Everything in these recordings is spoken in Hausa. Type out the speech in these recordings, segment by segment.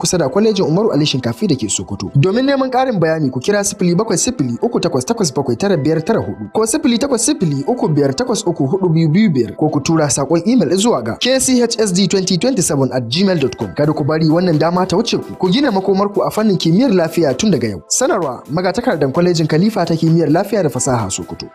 kusa da kwalejin Umaru Ali Shinkafi da ke Sokoto. Domin neman ƙarin bayani ku kira 0703889594 ko 0803583425 ko ku tura saƙon email zuwa ga kchsd2027@gmail.com. Kada ku bari wannan dama ta wuce ku gina makomarku a fannin kimiyyar lafiya tun daga yau. Sanarwa magatakardan kwalejin Khalifa ta kimiyyar lafiya da fasaha Sokoto.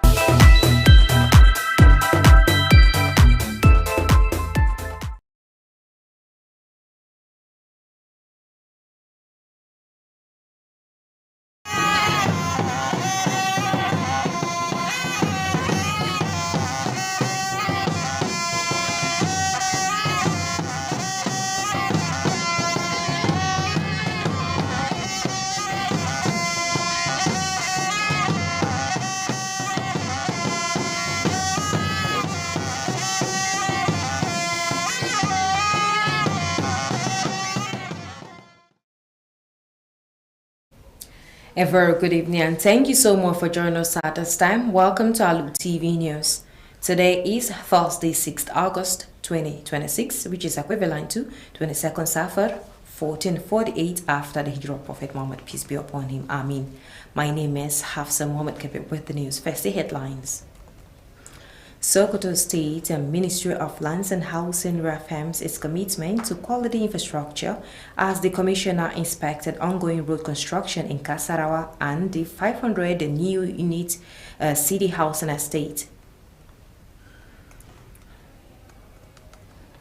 A very good evening and thank you so much for joining us at this time. Welcome to Alu TV News. Today is Thursday, 6th August 2026, which is equivalent to 22nd Safar 1448 after the Hijrah of Prophet Muhammad, peace be upon him. Amin. My name is Hafsa Muhammad Kabir with the news. First, the headlines. Sokoto State and Ministry of Lands and Housing reaffirms its commitment to quality infrastructure as the Commissioner inspected ongoing road construction in Kasarawa and the 500 new unit city housing estate.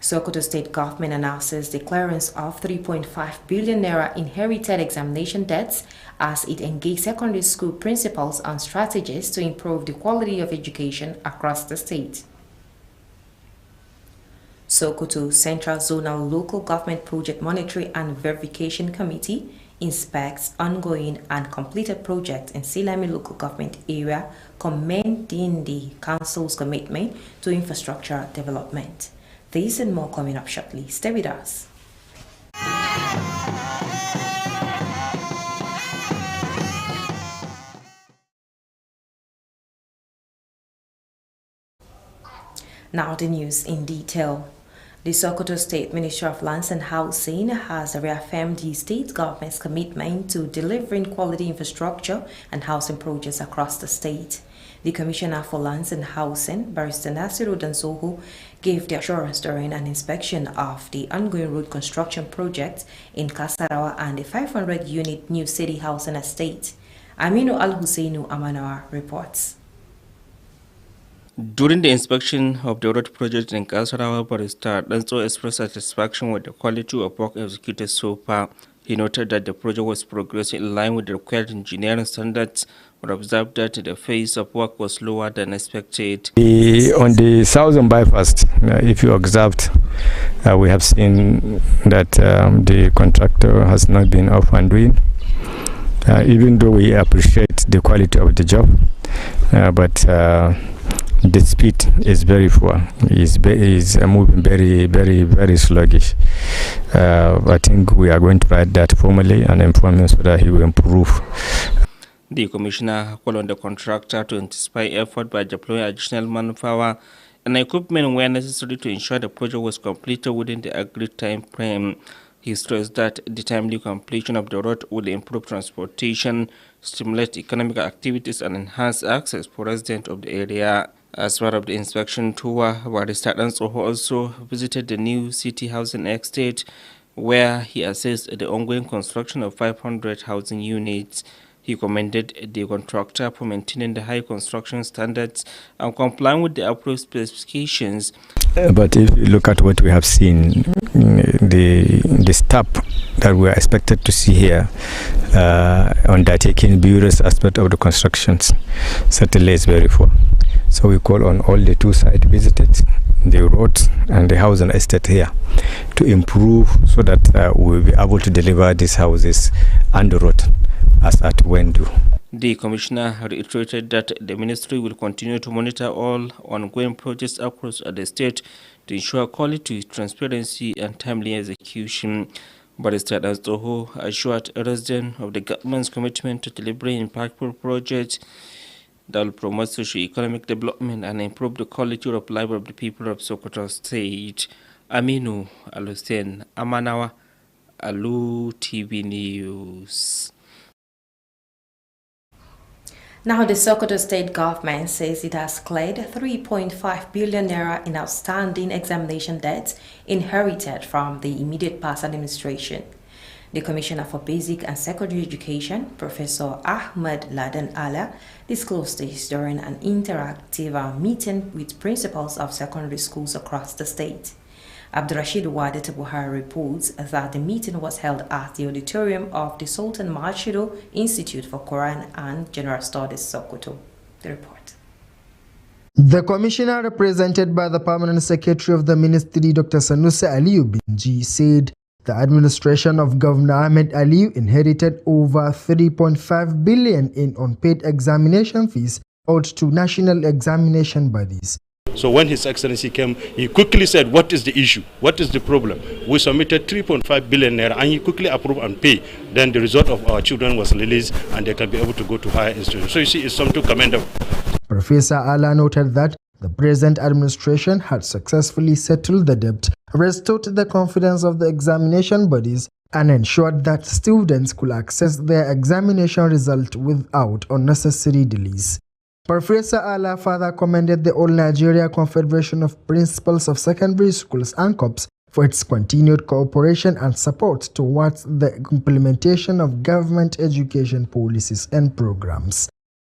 Sokoto State Government announces the clearance of 3.5 billion naira inherited examination debts as it engaged secondary school principals on strategies to improve the quality of education across the state. Sokoto Central Zonal Local Government Project Monitoring and Verification Committee inspects ongoing and completed projects in Silami local government area, commending the council's commitment to infrastructure development. This and more coming up shortly. Stay with us. Now the news in detail. The Sokoto State Ministry of Lands and Housing has reaffirmed the state government's commitment to delivering quality infrastructure and housing projects across the state. The Commissioner for Lands and Housing, Barrister Nasiru Dansoho, gave the assurance during an inspection of the ongoing road construction project in Kasarawa and the 500-unit new city housing estate. Aminu Al-Husseinu Amanawa reports. During the inspection of the road project in Kasarawa, Barrister Danso expressed satisfaction with the quality of work executed so far. He noted that the project was progressing in line with the required engineering standards, but observed that the phase of work was slower than expected. On the southern bypass, if you observed, we have seen that the contractor has not been off and doing, even though we appreciate the quality of the job, but the speed is very poor. Is moving very sluggish. I think we are going to write that formally and inform him so that he will improve. The Commissioner called on the contractor to intensify effort by deploying additional manpower and equipment where necessary to ensure the project was completed within the agreed time frame. He stressed that the timely completion of the road will improve transportation, stimulate economic activities, and enhance access for residents of the area. As part of the inspection tour, Barrister Dansoho also visited the new city housing estate, where he assessed the ongoing construction of 500 housing units. He commended the contractor for maintaining the high construction standards and complying with the approved specifications. But if you look at what we have seen, the staff that we are expected to see here undertaking various aspects of the constructions certainly is very poor. So we call on all the two sides visited, the roads and the housing estate here, to improve so that we will be able to deliver these houses and the road as at when due. The Commissioner reiterated that the Ministry will continue to monitor all ongoing projects across the state to ensure quality, transparency, and timely execution. Barrister Dansoho assured residents of the government's commitment to delivering impactful projects that will promote socio-economic development and improve the quality of life of the people of Sokoto State. Aminu Al-Hussein Amanawa, Alu TV News. Now, the Sokoto state government says it has cleared 3.5 billion naira in outstanding examination debts inherited from the immediate past administration. The Commissioner for Basic and Secondary Education, Professor Ahmed Laden Ala, disclosed this during an interactive meeting with principals of secondary schools across the state. Abdurrashid Wadet Buhari reports that the meeting was held at the auditorium of the Sultan Marshido Institute for Quran and General Studies, Sokoto. The report. The commissioner, represented by the permanent secretary of the ministry, Dr. Sanusi Aliyu Binji, said the administration of Governor Ahmed Aliyu inherited over 3.5 billion in unpaid examination fees owed to national examination bodies. So when His Excellency came, he quickly said, what is the issue? What is the problem? We submitted 3.5 billion naira and he quickly approved and paid. Then the result of our children was released and they can be able to go to higher institutions. So you see, it's something commendable. Professor Allah noted that the present administration had successfully settled the debt, restored the confidence of the examination bodies, and ensured that students could access their examination result without unnecessary delays. Professor Allah further commended the All Nigeria Confederation of Principals of Secondary Schools (ANCOPS) for its continued cooperation and support towards the implementation of government education policies and programs.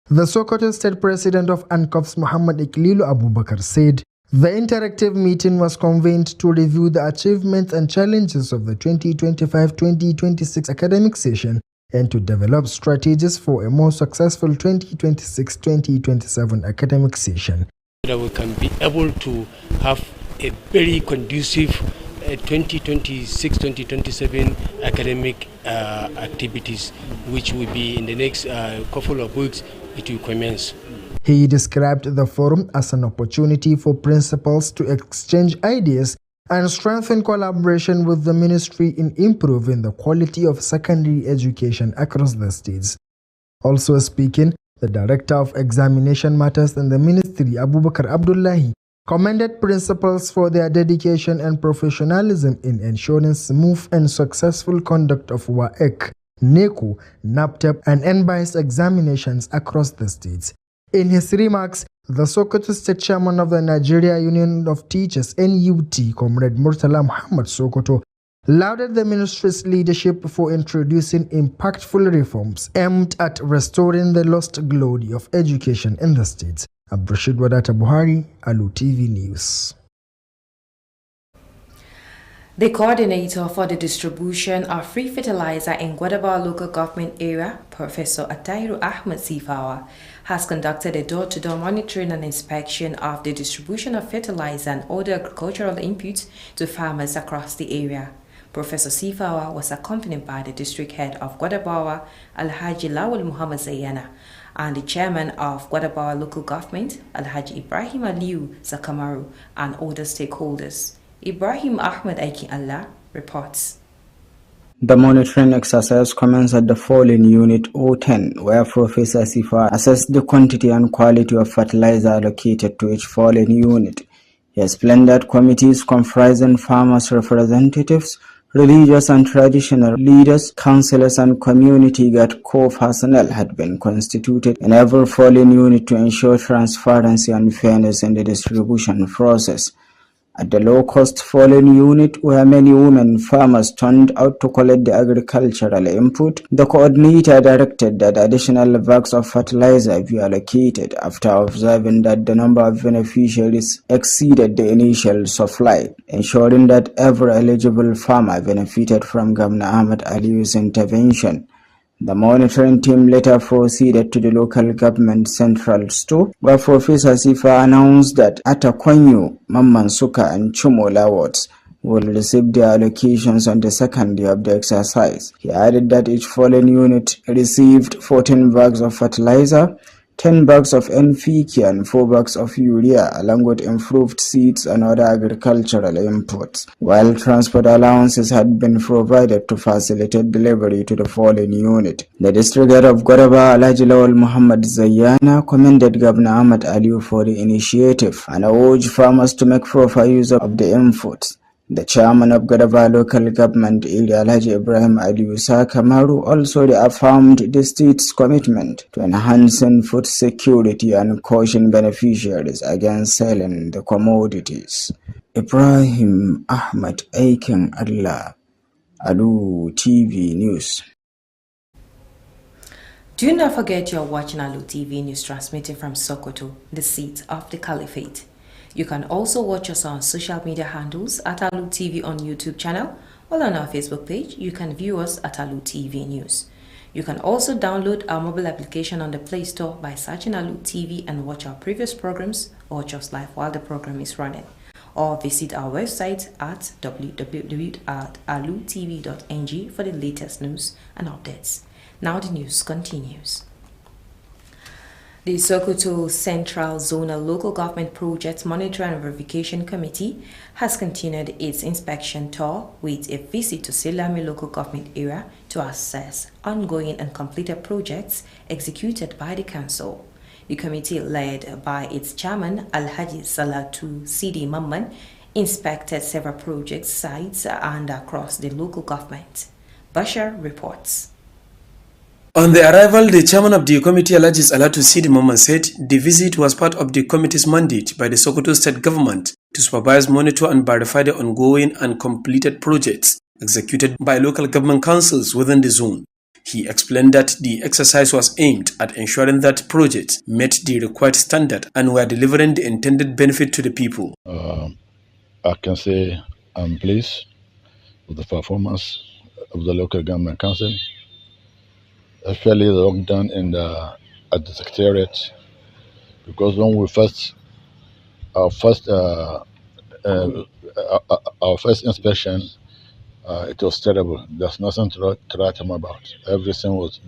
The Sokoto State President of ANCOPS, Muhammad Iklilu Abubakar, said the interactive meeting was convened to review the achievements and challenges of the 2025-2026 academic session and to develop strategies for a more successful 2026-2027 academic session. That we can be able to have a very conducive 2026-2027 academic activities, which will be in the next couple of weeks. It will commence. He described the forum as an opportunity for principals to exchange ideas and strengthen collaboration with the ministry in improving the quality of secondary education across the states. Also speaking, the Director of Examination Matters in the ministry, Abubakar Abdullahi, commended principals for their dedication and professionalism in ensuring smooth and successful conduct of WAEC, NECO, NAPTEP, and NBIS examinations across the states. In his remarks, the Sokoto State Chairman of the Nigeria Union of Teachers, NUT, Comrade Murtala Muhammad Sokoto, lauded the ministry's leadership for introducing impactful reforms aimed at restoring the lost glory of education in the states. Abdurrashid Wadata Buhari, Alu TV News. The coordinator for the distribution of free fertilizer in Gwadaba local government area, Professor Atahiru Ahmed Sifawa, has conducted a door-to-door monitoring and inspection of the distribution of fertilizer and other agricultural inputs to farmers across the area. Professor Sifawa was accompanied by the district head of Gwadabawa, Alhaji Lawal Muhammad Zayana, and the chairman of Gwadabawa local government, Alhaji Ibrahim Aliyu Zakamaru, and other stakeholders. Ibrahim Ahmed Aiki Allah reports. The monitoring exercise commenced at the falling Unit 010, where Professor Sifa assessed the quantity and quality of fertilizer allocated to each falling unit. He explained that committees comprising farmers' representatives, religious and traditional leaders, councillors, and community guard corps personnel had been constituted in every falling unit to ensure transparency and fairness in the distribution process. At the low-cost fallen unit, where many women farmers turned out to collect the agricultural input, the coordinator directed that additional bags of fertilizer be allocated after observing that the number of beneficiaries exceeded the initial supply, ensuring that every eligible farmer benefited from Governor Ahmed Aliyu's intervention. The monitoring team later proceeded to the local government central store, where Professor Sifa announced that Atakwanyu, Mammansuka, and Chumola wards will receive their allocations on the second day of the exercise. He added that each fallen unit received 14 bags of fertilizer, 10 bags of NPK, and 4 bags of urea, along with improved seeds and other agricultural inputs, while transport allowances had been provided to facilitate delivery to the fallen unit. The district head of Gwadaba, Alhaji Lawal Muhammad Zayana, commended Governor Ahmed Aliyu for the initiative and urged farmers to make proper use of the inputs. The chairman of Gadava local government area, Alhaji Ibrahim Aliusa Kamaru, also reaffirmed the state's commitment to enhancing food security and caution beneficiaries against selling the commodities. Ibrahim Ahmad Aiken Allah, Alu TV News. Do not forget you're watching Alu TV News transmitting from Sokoto, the seat of the Caliphate. You can also watch us on social media handles at Alu TV on YouTube channel, or on our Facebook page. You can view us at Alu TV News. You can also download our mobile application on the Play Store by searching Alu TV and watch our previous programs or just live while the program is running. Or visit our website at www.alutv.ng for the latest news and updates. Now the news continues. The Sokoto Central Zonal Local Government Projects Monitoring and Verification Committee has continued its inspection tour with a visit to Silami Local Government area to assess ongoing and completed projects executed by the council. The committee, led by its chairman Alhaji Salatu Sidi Mamman, inspected several project sites and across the local government. Bashar reports. On the arrival, the chairman of the committee, Alhaji Salatu Sidi Mamman, said the visit was part of the committee's mandate by the Sokoto state government to supervise, monitor and verify the ongoing and completed projects executed by local government councils within the zone. He explained that the exercise was aimed at ensuring that projects met the required standard and were delivering the intended benefit to the people. I can say I'm pleased with the performance of the local government council, especially the work done at the secretariat, because when we our first inspection, it was terrible. There's nothing to write home about. Everything was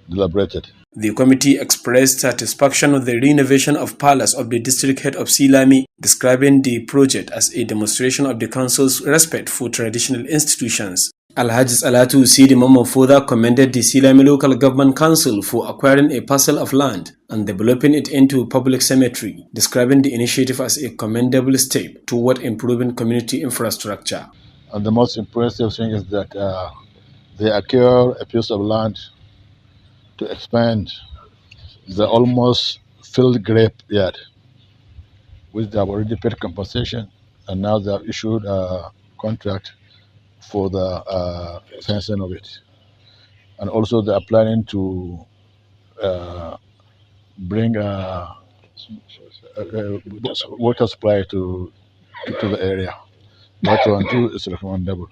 deliberated. The committee expressed satisfaction with the renovation of palace of the district head of Silami, describing the project as a demonstration of the council's respect for traditional institutions. Alhaji Salatu Sidi Mamman further commended the Silami Local Government Council for acquiring a parcel of land and developing it into a public cemetery, describing the initiative as a commendable step toward improving community infrastructure. And the most impressive thing is that they acquired a piece of land to expand the almost filled graveyard, which they have already paid compensation, and now they have issued a contract for the fencing of it. And also they are planning to bring water supply to the area. That one too is recommendable.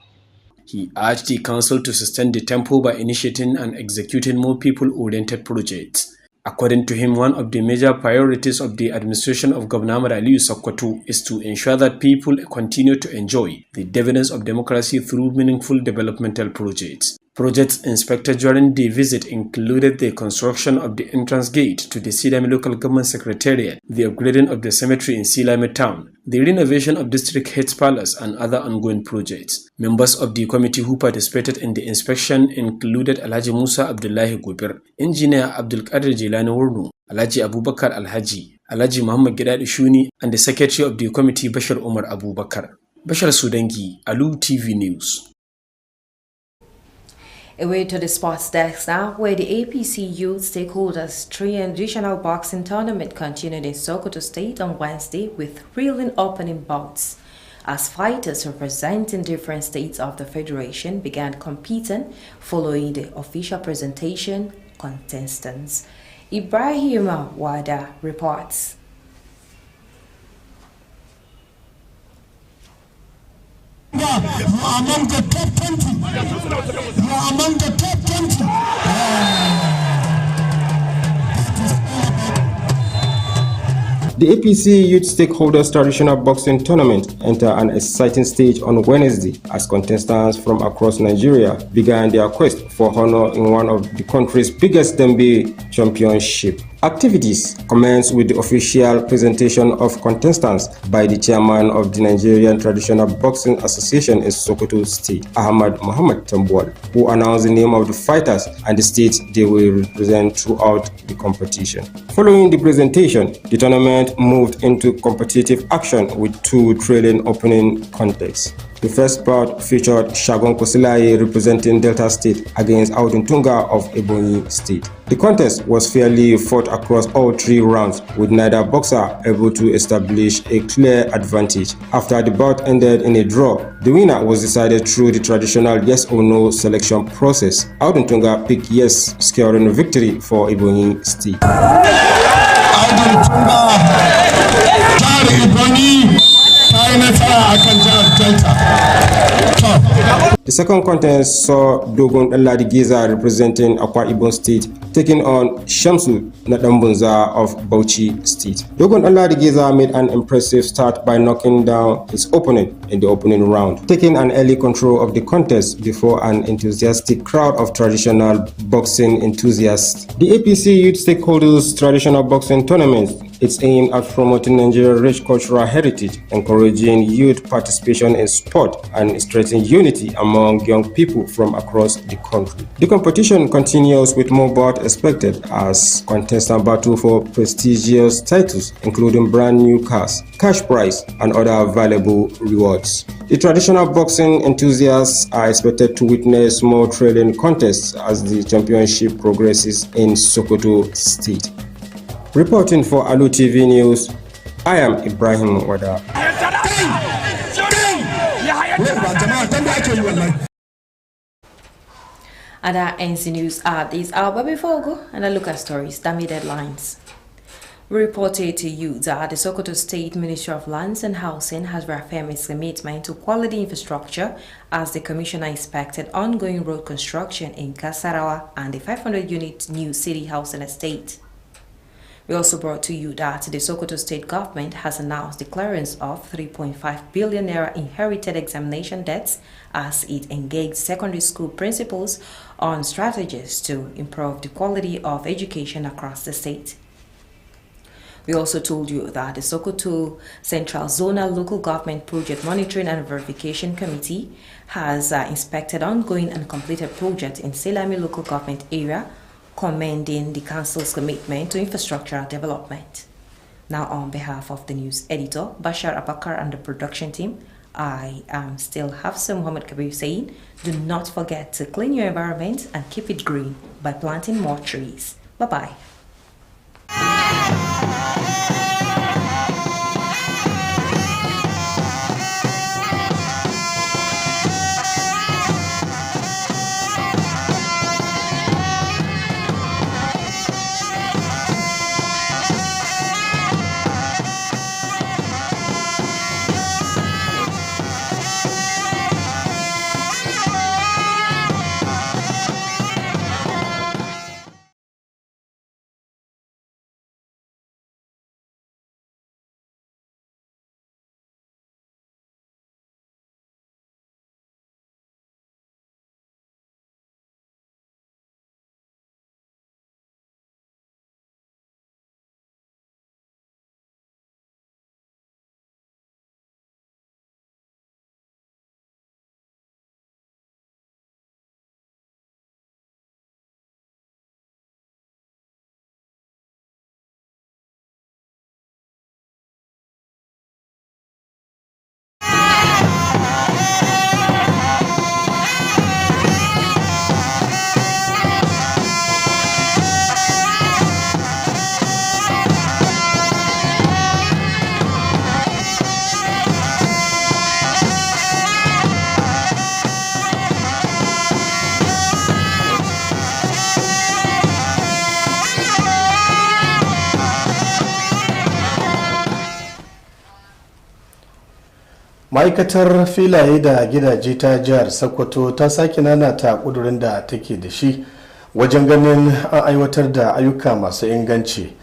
He urged the council to sustain the tempo by initiating and executing more people-oriented projects. According to him, one of the major priorities of the administration of Governor Ahmad Aliyu Sokoto is to ensure that people continue to enjoy the dividends of democracy through meaningful developmental projects. Projects inspected during the visit included the construction of the entrance gate to the Silami Local Government Secretariat, the upgrading of the cemetery in Silami Town, the renovation of District Head's Palace, and other ongoing projects. Members of the committee who participated in the inspection included Alhaji Musa Abdullahi Gubir, Engineer Abdul Qadir Jilani Wurnu, Alhaji Abubakar Alhaji, Alhaji Muhammad Gidadi Shuni, and the Secretary of the committee, Bashar Umar Abubakar. Bashar Sudangi, Alu TV News. Away to the sports desk now, where the APC Youth Stakeholders Traditional Boxing Tournament continued in Sokoto State on Wednesday with thrilling opening bouts, as fighters representing different states of the Federation began competing following the official presentation contestants. Ibrahim Wada reports. You are among the top 20. You are among the top 20. The APC Youth Stakeholders Traditional Boxing Tournament entered an exciting stage on Wednesday as contestants from across Nigeria began their quest for honor in one of the country's biggest Dembe championship. Activities commenced with the official presentation of contestants by the chairman of the Nigerian Traditional Boxing Association in Sokoto State, Ahmad Muhammad Tambuwal, who announced the name of the fighters and the states they will represent throughout the competition. Following the presentation, the tournament moved into competitive action with two thrilling opening contests. The first bout featured Shagon Kosilaye representing Delta State against Audun Tunga of Ebonyi State. The contest was fairly fought across all 3 rounds, with neither boxer able to establish a clear advantage. After the bout ended in a draw, the winner was decided through the traditional yes or no selection process. Audun Tunga picked yes, securing a victory for Ebonyi State. Audun Tunga, Ebonyi. The second contest saw Dogon Aladi Giza representing Akwa Ibom State taking on Shamsu Nadambunza of Bauchi State. Dogon Aladi Giza made an impressive start by knocking down his opponent in the opening round, taking an early control of the contest before an enthusiastic crowd of traditional boxing enthusiasts. The APC Youth Stakeholders Traditional Boxing Tournament is aimed at promoting Nigeria's rich cultural heritage, encouraging youth participation in sport, and strengthening unity among young people from across the country. The competition continues with more bouts expected as contestants battle for prestigious titles, including brand new cars, cash prize, and other valuable rewards. The traditional boxing enthusiasts are expected to witness more thrilling contests as the championship progresses in Sokoto State. Reporting for Alu TV News, I am Ibrahim Wada. Other NC News are this hour, but before we go and a look at stories that made headlines. We reported to you that the Sokoto State Ministry of Lands and Housing has reaffirmed its commitment to quality infrastructure as the commissioner inspected ongoing road construction in Kasarawa and the 500-unit new city housing estate. We also brought to you that the Sokoto State government has announced the clearance of 3.5 billion naira inherited examination debts as it engaged secondary school principals on strategies to improve the quality of education across the state. We also told you that the Sokoto Central Zonal Local Government Project Monitoring and Verification Committee has inspected ongoing and completed projects in Selami local government area, commending the council's commitment to infrastructural development. Now, on behalf of the news editor, Bashar Abakar, and the production team, I am still Hafsa Muhammad Kabir saying, do not forget to clean your environment and keep it green by planting more trees. Bye-bye. ma'aikatar filaye da gidaje ta jihar sokoto ta sake nanata kudurin da take da shi wajen ganin an aiwatar da ayyuka masu inganci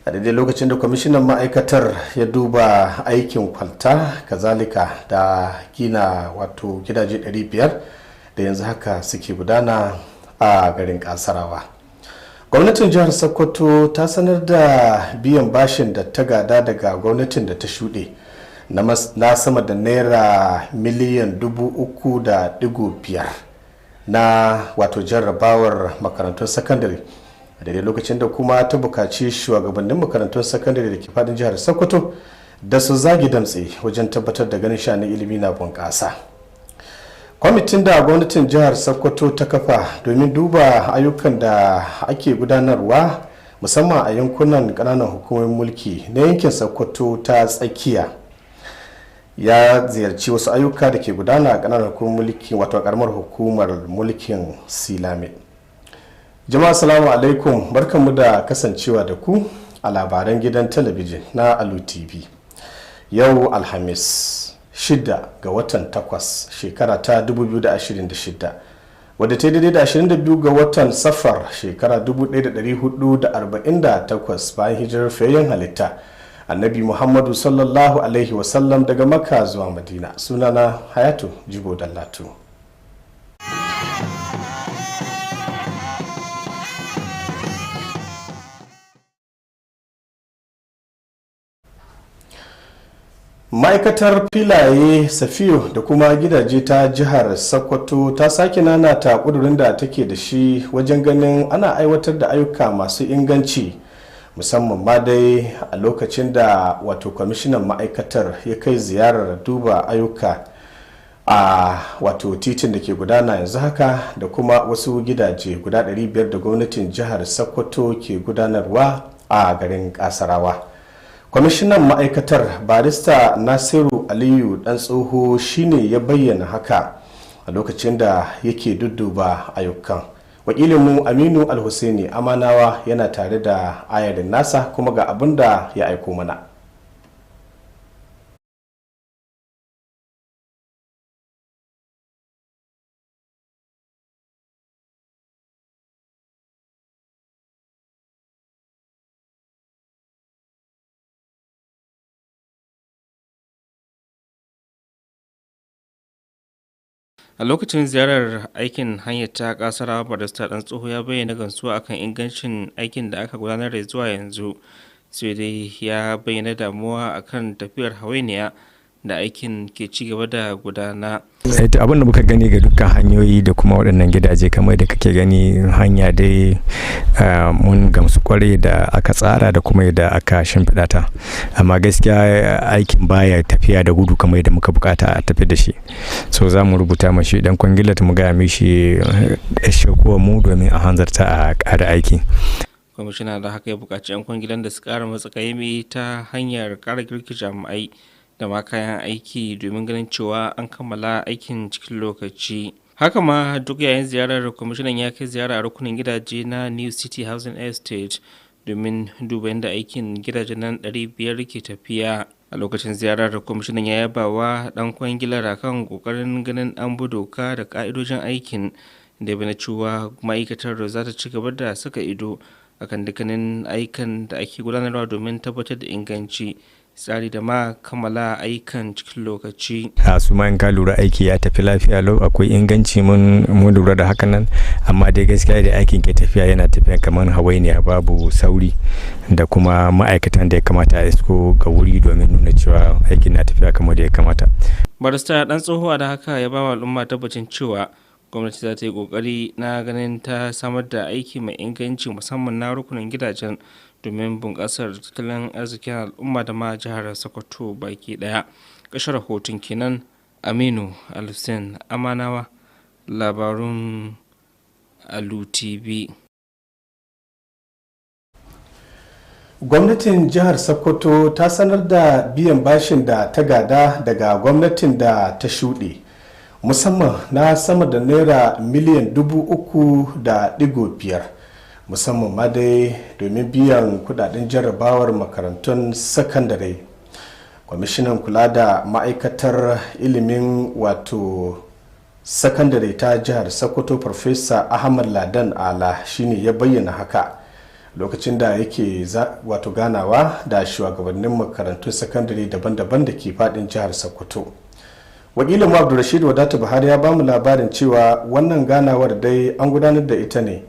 a daidai lokacin da kwamishinan ma'aikatar ya duba aikin kwalta kazalika da gina wato gidaje 500 da yanzu haka suke gudana a garin Kasarawa. Gwamnatin jihar Sokoto ta sanar da biyan bashin da ta gada daga gwamnatin da ta shuɗe na sama da naira miliyan 3.5 na wato jarrabawar makarantun sakandare a daidai lokacin da kuma ta bukaci shugabannin makarantun sakandare da ke fadin jihar Sokoto da su zagi damtse wajen tabbatar da ganin sha'anin ilimi na bunƙasa. kwamitin da gwamnatin jihar Sokoto ta kafa domin duba ayyukan da ake gudanarwa musamman a yankunan ƙananan hukumomin mulki na yankin Sokoto ta tsakiya ya ziyarci wasu ayyuka da ke gudana a ƙananan hukumomin mulki wato ƙaramar hukumar mulkin Silame. Jama'a salamu alaikum, barkanmu da kasancewa da ku a labaran gidan talabijin na Alu TV. Yau Alhamis 6 ga watan 8 shekara ta 2026 wadda ta daidai da 22 ga watan Safar shekara 1448 bayan hijirar fayyan halitta Annabi Muhammadu sallallahu alaihi wasallam daga Makka zuwa Madina. Sunana Hayatu Jibo Dallatu. Ma'aikatar filaye safiyo da kuma gidaje ta jihar Sokoto ta sake nanata kudurin da take da shi wajen ganin ana aiwatar da ayyuka masu inganci musamman ma dai a lokacin da wato kwamishinan ma'aikatar ya kai ziyarar duba ayyuka a wato titin da ke gudana yanzu haka da kuma wasu gidaje guda 500 da gwamnatin jihar Sokoto ke gudanarwa a garin Kasarawa. Kwamishinan ma'aikatar barista Nasiru Aliyu dan tsoho shine ya bayyana haka a lokacin da yake dudduba ayyukan. Wakilinmu Aminu Alhussaini Amanawa yana tare da ayarin nasa kuma ga abin da ya aiko mana. A lokacin ziyarar aikin hanyar ta Kasarawa, barista dan tsoho ya bayyana gamsuwa akan ingancin aikin da aka gudanar da zuwa yanzu, sai dai ya bayyana damuwa akan tafiyar hawainiya da aikin ke ci gaba da gudana. Abin da muka gani ga dukkan hanyoyi da kuma waɗannan gidaje kamar da kake gani hanya dai mun gamsu kwarai da aka tsara da kuma yadda aka shimfiɗa ta, amma gaskiya aikin baya tafiya da gudu kamar yadda muka bukata a tafi da shi, so za mu rubuta mashi dan kwangilat mu gaya mishi shakuwa mu domin a hanzarta a ƙara aiki. Kwamishina da haka ya buƙaci 'yan kwangilan da su ƙara matsakaimi ta hanyar ƙara girki jami'ai da ma kayan aiki domin ganin cewa an kammala aikin cikin lokaci. Haka ma duk yayin ziyarar kwamishinan ya kai ziyara a rukunin gidaje na New City Housing Estate domin duba yadda aikin gidajen nan 500 ke tafiya. A lokacin ziyarar kwamishinan ya yaba wa dan kwangilar akan kokarin ganin an bi doka da ka'idojin aikin da bana cewa ma'aikatar za ta ci gaba da saka ido akan dukkanin aikan da ake gudanarwa domin tabbatar da inganci, tsari da ma kammala aikan cikin lokaci. Su ma in ka lura aiki ya tafi lafiya lau, akwai inganci mun lura da hakan nan, amma dai gaskiya da aikin ke tafiya yana tafiya kamar hawainiya, babu sauri da kuma ma'aikatan da ya kamata a isko ga wuri domin nuna cewa aikin na tafiya kamar da ya kamata. Barista dan tsohuwa da haka ya ba wa al'umma tabbacin cewa gwamnati za ta yi kokari na ganin ta samar da aiki mai inganci musamman na rukunin gidajen domin bunƙasar tattalin arzikin al'umma da ma jihar Sokoto baki ɗaya. Ƙashar rahoton kenan. Aminu Alhussain Amanawa, labarun Alu TV. Gwamnatin jihar Sokoto ta sanar da biyan bashin da ta gada daga gwamnatin da ta shuɗe, musamman na sama da naira miliyan 3.5, musamman ma dai domin biyan kudaden jarrabawar makarantun sakandare. Kwamishinan kula da ma'aikatar ilimin wato sakandare ta jihar Sokoto Farfesa Ahmad Ladan Ala shine ya bayyana haka lokacin da yake wato ganawa da shugabannin makarantun sakandare daban-daban da ke fadin jihar Sokoto. Wakilin Abdulrashid Wadatu Buhari ya bamu labarin cewa wannan ganawar dai an gudanar da ita ne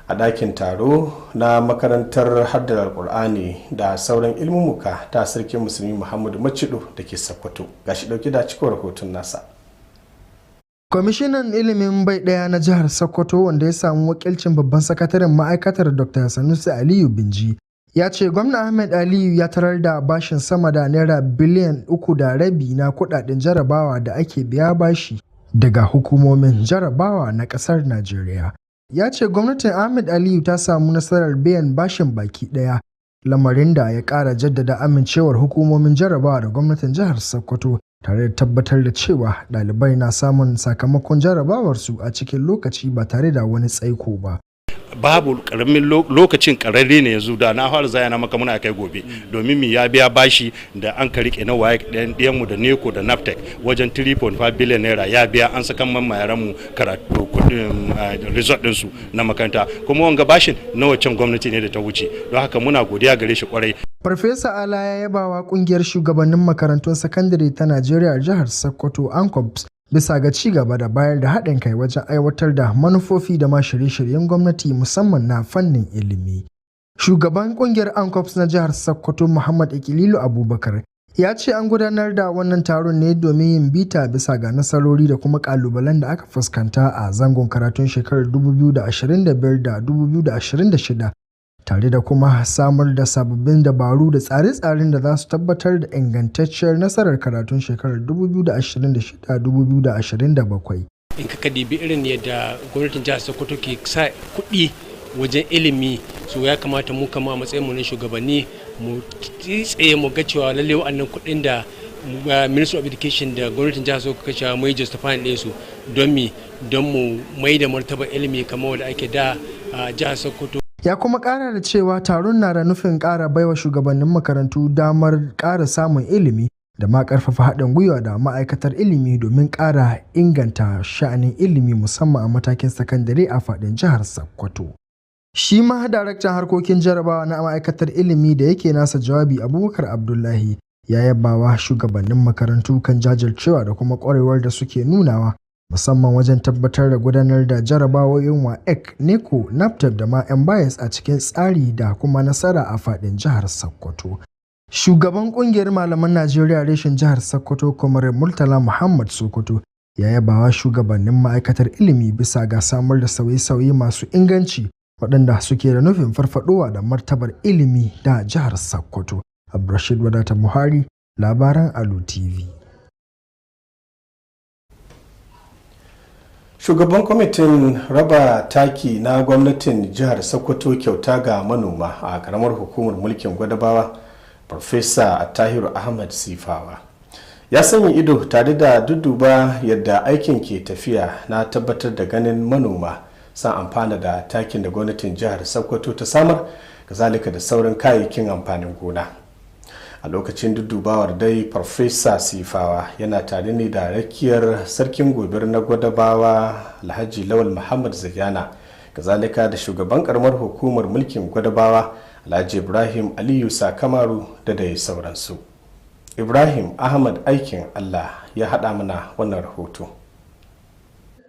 a ɗakin taro na makarantar haddar alkur'ani da sauran ilmumuka ta sarkin musulmi Muhammadu Macido da ke Sokoto. Gashi ɗauki da cikin rahoton nasa. Kwamishinan ilimin bai ɗaya na jihar Sokoto wanda ya samu wakilcin babban sakataren ma'aikatar Dr. Sanusi Aliyu Binji ya ce gwamna Ahmed Aliyu ya tarar da bashin sama da naira biliyan 3.5 na kudaden jarabawa da ake biya bashi. daga hukumomin jarabawa na ƙasar Najeriya. Ya ce gwamnatin Ahmed Aliyu ta samu nasarar biyan bashin baki ɗaya, lamarin da ya ƙara jaddada amincewar hukumomin jarabawa da gwamnatin jihar Sokoto, tare da tabbatar da cewa ɗalibai na samun sakamakon jarabawarsu a cikin lokaci ba tare da wani tsaiko ba. Babu karamin lokacin kararre ne yanzu da na fara zayana maka muna kai gobe domin mi ya biya bashi da an ka rike na waye ɗayan mu da neko da naptec wajen 3.5 billion naira ya biya an saka man yaran mu karatu kudin resort din su na makaranta kuma wanga bashin na waccan gwamnati ne da ta wuce don haka muna godiya gare shi kwarai. Farfesa Ala ya yabawa kungiyar shugabannin makarantun sakandare ta Najeriya a jihar Sokoto ANCOPS bisa ga ci gaba da bayar da haɗin kai wajen aiwatar da manufofi da ma shirye-shiryen gwamnati musamman na fannin ilimi. Shugaban kungiyar ANCOPS na jihar Sokoto Muhammad Ikililu Abubakar ya ce an gudanar da wannan taron ne domin yin bita bisa ga nasarori da kuma kalubalen da aka fuskanta a zangon karatun shekarar 2025 da 2026. tare da kuma samar da sababbin dabaru da tsare-tsaren da za su tabbatar da ingantacciyar nasarar karatun shekarar 2026-2027. In ka dibi irin yadda gwamnatin jihar Sokoto ke sa kuɗi wajen ilimi, so ya kamata mu kama a matsayin mu na shugabanni mu tsaye mu ga cewa lalle wa'annan kuɗin da Ministry of Education da gwamnatin jihar Sokoto kashe mai justifying ɗinsu don mu mai da martaba ilimi kamar wanda ake da jihar Sokoto. Ya kuma ƙara da cewa taron na da nufin ƙara baiwa shugabannin makarantu damar ƙara samun ilimi da ma ƙarfafa haɗin gwiwa da ma'aikatar ilimi domin ƙara inganta sha'anin ilimi musamman a matakin sakandare a faɗin jihar Sokoto. Shi ma daraktan harkokin jarabawa na ma'aikatar ilimi da yake nasa jawabi Abubakar Abdullahi ya yabawa shugabannin makarantu kan jajircewa da kuma ƙwarewar da suke nunawa musamman wajen tabbatar da gudanar da jarabawoyin WAEC, NECO, NAPTEP da ma 'yan bias a cikin tsari da kuma nasara a faɗin jihar Sokoto. Shugaban ƙungiyar malaman Najeriya reshen jihar Sokoto, Comrade Murtala Muhammad Sokoto, ya yabawa shugabannin ma'aikatar ilimi bisa ga samar da sauye-sauye masu inganci waɗanda suke da nufin farfaɗowa da martabar ilimi da jihar Sokoto. Abdulrashid Wadata Buhari, labaran Alu TV. Shugaban kwamitin raba taki na gwamnatin jihar Sokoto kyauta ga manoma a karamar hukumar mulkin Gwadabawa, Farfesa Attahiru Ahmad Sifawa, ya sanya ido tare da dudduba yadda aikin ke tafiya na tabbatar da ganin manoma sun amfana da takin da gwamnatin jihar Sokoto ta samar, kazalika da sauran kayayyakin amfanin gona. A lokacin dudubawar dai Farfesa Sifawa yana tare ne da rakiyar sarkin gobir na Gwadabawa Alhaji Lawal Muhammad Zayyana, kazalika da shugaban karamar hukumar mulkin Gwadabawa Alhaji Ibrahim Aliyu Sakamaru da dai sauransu. Ibrahim Ahmad aikin Allah ya haɗa mana wannan rahoto.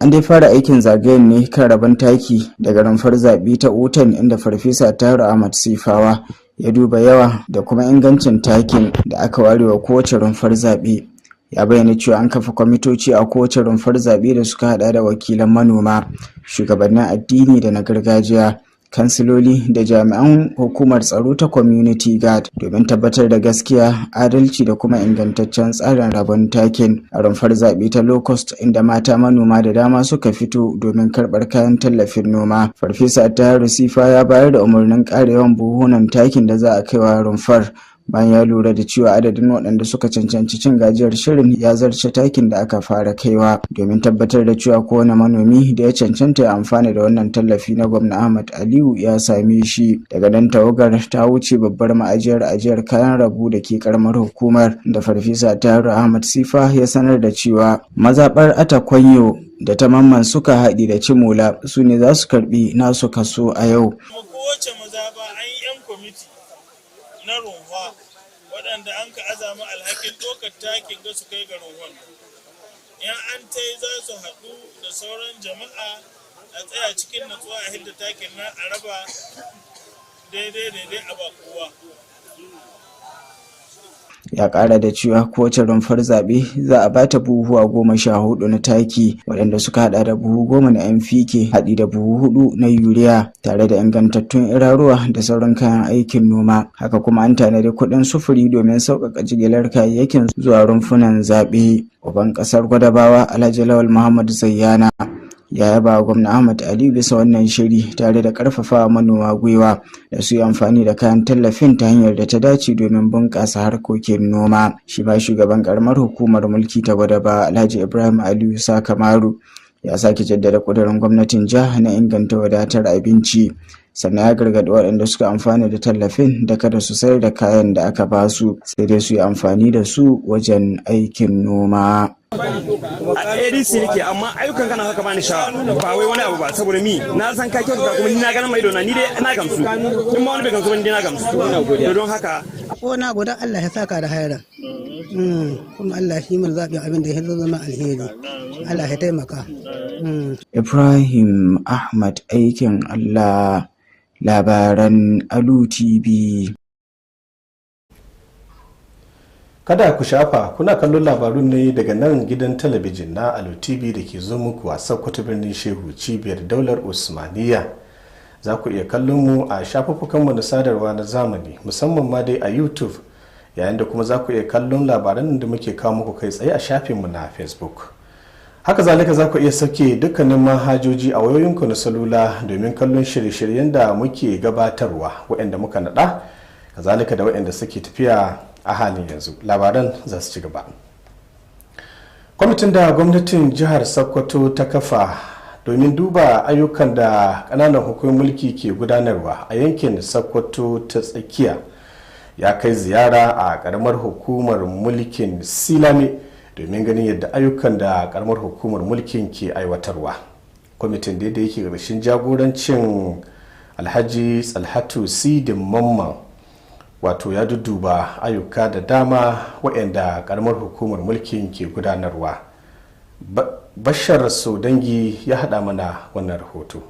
An dai fara aikin zagayen ne kan rabon taki daga rumfar zaɓe ta Otan, inda Farfesa Tahiru Ahmad Sifawa ya duba yawa da kuma ingancin takin da aka ware wa kowace rumfar zaɓe. Ya bayyana cewa an kafa kwamitoci a kowace rumfar zaɓe da suka hada da wakilan manoma, shugabannin addini da na gargajiya, kansiloli da jami'an hukumar tsaro ta community guard domin tabbatar da gaskiya, adalci da kuma ingantaccen tsarin rabon takin a rumfar zaɓe ta low cost, inda mata manoma da dama suka fito domin karɓar kayan tallafin noma. Farfesa Tahiru Sifa ya bayar da umarnin ƙara yawan buhunan takin da za a kaiwa rumfar bayan ya lura da cewa adadin waɗanda suka cancanci cin gajiyar shirin ya zarce takin da aka fara kaiwa, domin tabbatar da cewa kowane manomi da ya cancanta ya amfana da wannan tallafi na gwamna Ahmad Aliyu ya same shi. Daga nan tawagar ta wuce babbar ajiyar kayan rabu da ke karamar hukumar, da Farfesa Tahiru Ahmad Sifa ya sanar da cewa mazaɓar Atakwanyo da ta Mamman suka haɗi da Cimola su ne za su karɓi nasu kaso a yau. Kowace mazaɓa an yi 'yan kwamiti na rumfa waɗanda an ka azama alhakin ɗaukar takin ga su kai ga rumfan. Yan an tai za su haɗu da sauran jama'a a tsaya cikin natsuwa a hidda takin nan a raba daidai a ba kowa. ya ƙara da cewa kowace rumfar zaɓe za a bata buhuwa 14 na taki waɗanda suka hada da buhu 10 na NPK haɗi da buhu 4 na urea tare da ingantattun iraruwa da sauran kayan aikin noma. Haka kuma an tanadi kuɗin sufuri domin sauƙaƙa jigilar kayayyakin zuwa rumfunan zaɓe. Uban ƙasar Gwadabawa Alhaji Lawal Muhammad Zayyana ya yaba gwamna Ahmad Ali bisa wannan shiri tare da karfafa manoma gwiwa da su yi amfani da kayan tallafin ta hanyar da ta dace domin bunƙasa harkokin noma. Shi ba shugaban karamar hukumar mulki ta Gwadabawa Alhaji Ibrahim Aliyu Sakamaru ya sake jaddada ƙudurin gwamnatin jiha na inganta wadatar abinci, sannan ya gargaɗi waɗanda suka amfana da tallafin da kada su sayar da kayan da aka ba su, sai dai su yi amfani da su wajen aikin noma. A ADC nake amma ayyukan kana haka bani sha ba wai wani abu ba saboda mi na san ka kyauta kuma ni na ganin mai dona ni dai na gamsu in ma wani bai gamsu ba ni dai na gamsu don haka ko na goda Allah ya saka da hayran kuma Allah shi mun zabi abin da ya zama alheri Allah ya taimaka. Ibrahim Ahmad aikin Allah, labaran Alu TV. Kada ku shafa, kuna kallon labarun ne daga nan gidan talabijin na Alu TV da ke zo muku a Sokoto birnin Shehu, cibiyar daular Usmaniya. Za ku iya kallon mu a shafuffukanmu na sadarwa na zamani, musamman ma dai a YouTube, yayin da kuma za ku iya kallon labaran da muke kawo muku kai tsaye a shafinmu na Facebook. Haka zalika za ku iya sauke dukkanin manhajoji a wayoyinku na salula domin kallon shirye-shiryen da muke gabatarwa waɗanda muka naɗa, kazalika da waɗanda suke tafiya a halin yanzu. Labaran za su ci gaba. Kwamitin da gwamnatin jihar Sokoto ta kafa domin duba ayyukan da ƙananan hukumar mulki ke gudanarwa a yankin Sokoto ta tsakiya ya kai ziyara a ƙaramar hukumar mulkin Silame domin ganin yadda ayyukan da ƙaramar hukumar mulkin ke aiwatarwa. Kwamitin da yake ƙarshen jagorancin Alhaji Tsalhatu Sidin Mamman wato ya dudduba ayyuka da dama waɗanda ƙaramar hukumar mulkin ke gudanarwa. Bashar Sodangi ya haɗa mana wannan rahoto.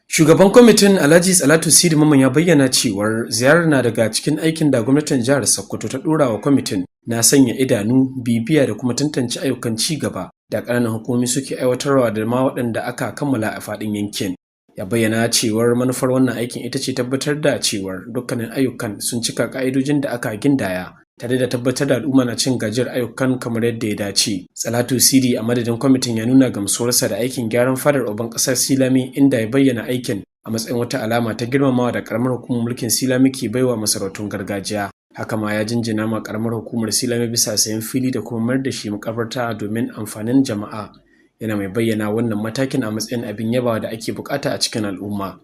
Shugaban kwamitin Alhaji Tsalhatu Sidin Mamman ya bayyana cewar ziyarar na daga cikin aikin da gwamnatin jihar Sokoto ta ɗora wa kwamitin na sanya idanu, bibiya da kuma tantance ayyukan ci gaba da ƙananan hukumomi suke aiwatarwa da ma waɗanda aka kammala a faɗin yankin. Ya bayyana cewar manufar wannan aikin ita ce tabbatar da cewar dukkanin ayyukan sun cika ka'idojin da aka gindaya tare da tabbatar da al'umma na cin gajiyar ayyukan kamar yadda ya dace. Tsalhatu Sidi a madadin kwamitin ya nuna gamsuwarsa da aikin gyaran fadar uban ƙasar Silame, inda ya bayyana aikin a matsayin wata alama ta girmamawa da karamar hukumar mulkin Silame ke baiwa masarautun gargajiya. Haka ma ya jinjina ma karamar hukumar Silame bisa sayan fili da kuma mayar da shi makabarta domin amfanin jama'a. Yana mai bayyana wannan matakin a matsayin abin yabawa da ake bukata a cikin al'umma.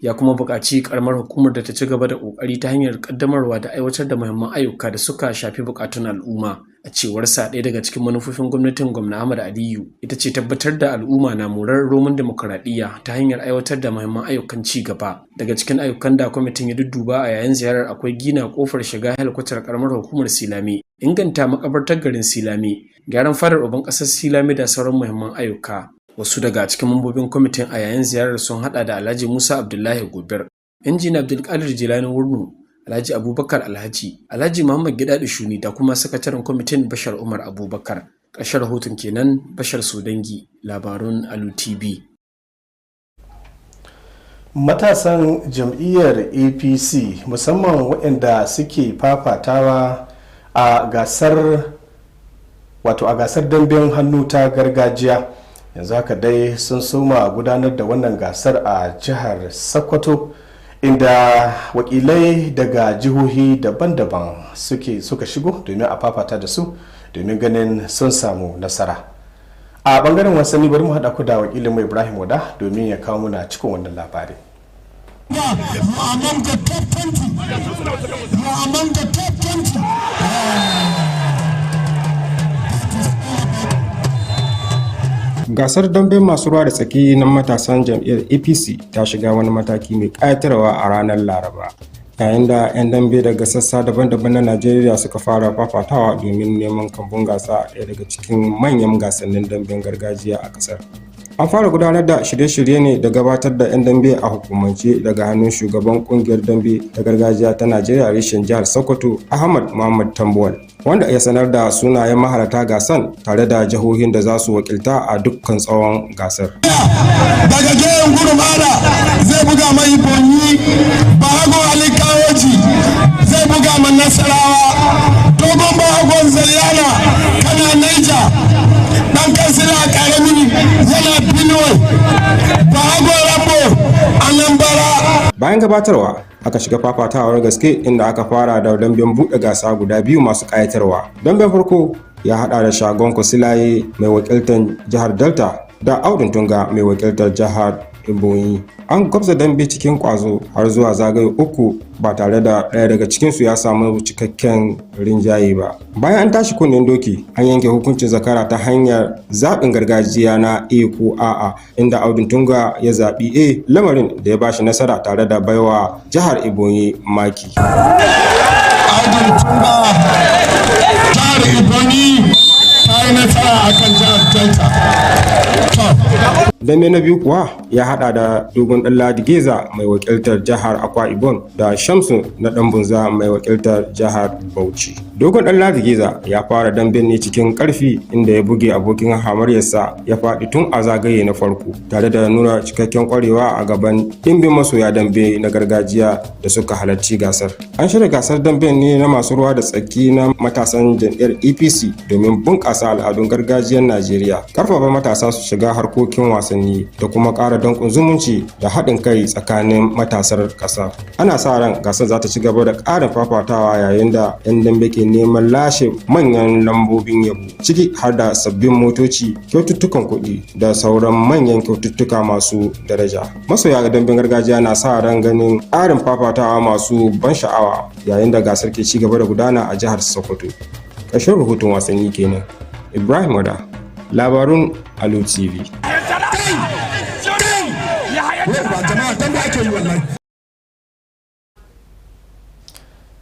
Ya kuma buƙaci karamar hukumar da ta ci gaba da ƙoƙari ta hanyar ƙaddamarwa da aiwatar da muhimman ayyuka da suka shafi buƙatun al'umma. A cewar sa, ɗaya daga cikin manufofin gwamnatin gwamna Ahmad Aliyu ita ce tabbatar da al'umma na morar roman demokuraɗiyya ta hanyar aiwatar da muhimman ayyukan ci gaba. Daga cikin ayyukan da kwamitin ya dudduba a yayin ziyarar akwai gina kofar shiga helikwatar karamar hukumar Silame, inganta makabartar garin Silame, gyaran fadar uban ƙasar Silame da sauran muhimman ayyuka. Wasu daga cikin mambobin kwamitin a yayin ziyarar sun hada da Alhaji Musa Abdullahi Gobir, Injina Abdulkadir Jilani Wurnu, Alhaji Abubakar Alhaji, Alhaji Muhammad Gidado Shuni da kuma sakataren kwamitin Bashar Umar Abubakar. Ƙarshen rahoton kenan. Bashar Sodangi, labarun Alu TV. Matasan jam'iyyar APC musamman waɗanda suke fafatawa a gasar damben hannu ta gargajiya yanzu haka dai sun soma gudanar da wannan gasar a jihar Sokoto, inda wakilai daga jihohi daban-daban suka shigo domin a fafata da su domin ganin sun samu nasara. A bangaren wasanni bari mu haɗa ku da wakilin mai Ibrahim Wada domin ya kawo muna cikin wannan labari. Gasar damben masu ruwa da tsaki na matasan jam'iyyar APC ta shiga wani mataki mai ƙayatarwa a ranar Laraba, yayin da 'yan dambe daga sassa daban-daban na Najeriya suka fara fafatawa domin neman kambun gasa a ɗaya daga cikin manyan gasannin damben gargajiya a ƙasar. An fara gudanar da shirye-shirye ne da gabatar da 'yan dambe a hukumance daga hannun shugaban kungiyar dambe ta gargajiya ta Najeriya reshen jihar Sokoto Ahmad Muhammad Tambuwal, wanda ya sanar da sunayen mahalarta gasan tare da jihohin da za su wakilta a dukkan tsawon gasar. Daga gehen gurmana zai buga mai bonyi, bahago alikawoji zai buga mai nasarawa, dogon bahagon zayyana kana naija, dan kansila karami yana Benue, bahagon rambo anambra. Bayan gabatarwa aka shiga fafatawar gaske inda aka fara da damben buɗe gasa guda biyu masu ƙayatarwa. Damben farko ya haɗa da Shagon Kosilaye mai wakiltar jihar Delta da Audun Tunga mai wakiltar jihar Ebonyi. An gwabza dambe cikin kwazo har zuwa zagaye uku ba tare da ɗaya daga cikinsu ya samu cikakken rinjaye ba. Bayan an tashi kunnen doki, an yanke hukuncin zakara ta hanyar zaɓin gargajiya na A ko A'a, inda Audun Tunga ya zaɓi A, lamarin da ya bashi nasara tare da baiwa jihar Ebonyi maki. Audun Tunga, jihar Ebonyi ta yi nasara akan jihar Delta. Dambe na biyu kuwa ya hada da Dogon Ɗanladi Geza mai wakiltar jihar Akwa Ibom da Shamsu na Ɗanbunza mai wakiltar jihar Bauchi. Dogon Ɗanladi Geza ya fara damben ne cikin ƙarfi inda ya buge abokin hamaryarsa ya faɗi tun a zagaye na farko tare da nuna cikakken ƙwarewa a gaban ɗimbin masoya dambe na gargajiya da suka halarci gasar. An shirya gasar damben ne na masu ruwa da tsaki na matasan jam'iyyar APC domin bunƙasa al'adun gargajiyar Najeriya, ƙarfafa matasa su shiga harkokin wasanni da kuma ƙara danƙon zumunci da haɗin kai tsakanin matasar ƙasa. Ana sa ran gasar za ta ci gaba da ƙarin fafatawa yayin da 'yan dambe ke neman lashe manyan lambobin yabo, ciki har da sabbin motoci, kyaututtukan kuɗi da sauran manyan kyaututtuka masu daraja. Masoya ga damben gargajiya na sa ran ganin ƙarin fafatawa masu ban sha'awa yayin da gasar ke ci gaba da gudana a jihar Sokoto. Ƙarshen rahoton wasanni kenan. Ibrahim Wada, labarun Alu TV.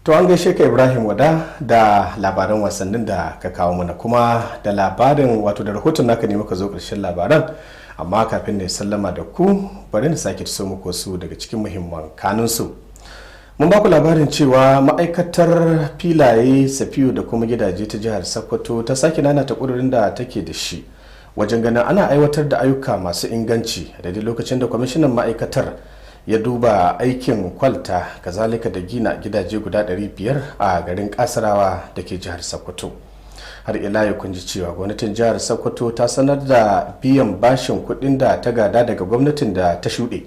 To an gaishe ka Ibrahim Wada da labaran wasannin da ka kawo mana, kuma da labarin wato da rahoton naka ne muka zo ƙarshen labaran, amma kafin na sallama da ku bari na sake so muku su daga cikin muhimman kanunsu. Mun ba ku labarin cewa ma'aikatar filaye, safiyo da kuma gidaje ta jihar Sokoto ta sake nanata ƙudurin da take da shi wajen ganin ana aiwatar da ayyuka masu inganci a daidai lokacin da kwamishinan ma'aikatar ya duba aikin kwalta kazalika da gina gidaje guda 500 a garin Kasarawa da ke jihar Sokoto. Har ila ya kunji cewa gwamnatin jihar Sokoto ta sanar da biyan bashin kuɗin da ta gada daga gwamnatin da ta shuɗe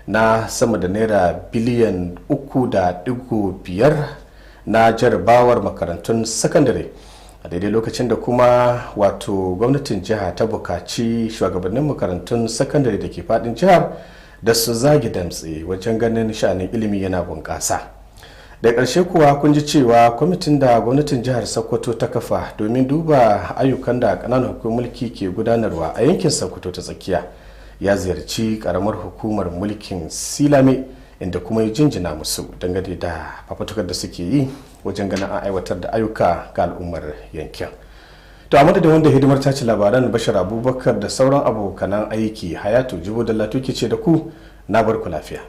na sama da naira biliyan 3.5 na jarabawar makarantun sakandare a daidai lokacin da kuma wato gwamnatin jiha ta bukaci shugabannin makarantun sakandare da ke fadin jihar da su zagi damtse wajen ganin sha'anin ilimi yana bunƙasa. Da ƙarshe kuwa kun ji cewa kwamitin da gwamnatin jihar Sokoto ta kafa domin duba ayyukan da ƙananan hukumar mulki ke gudanarwa a yankin Sokoto ta tsakiya ya ziyarci ƙaramar hukumar mulkin Silame, inda kuma ya jinjina musu dangane da fafatukar da suke yi wajen ganin an aiwatar da ayyuka ga al'ummar yankin. To a madadin wanda hidimar tace labaran Bashir Abubakar da sauran abokanan aiki, Hayatu Jibo da Latuki ce da ku, na barku lafiya.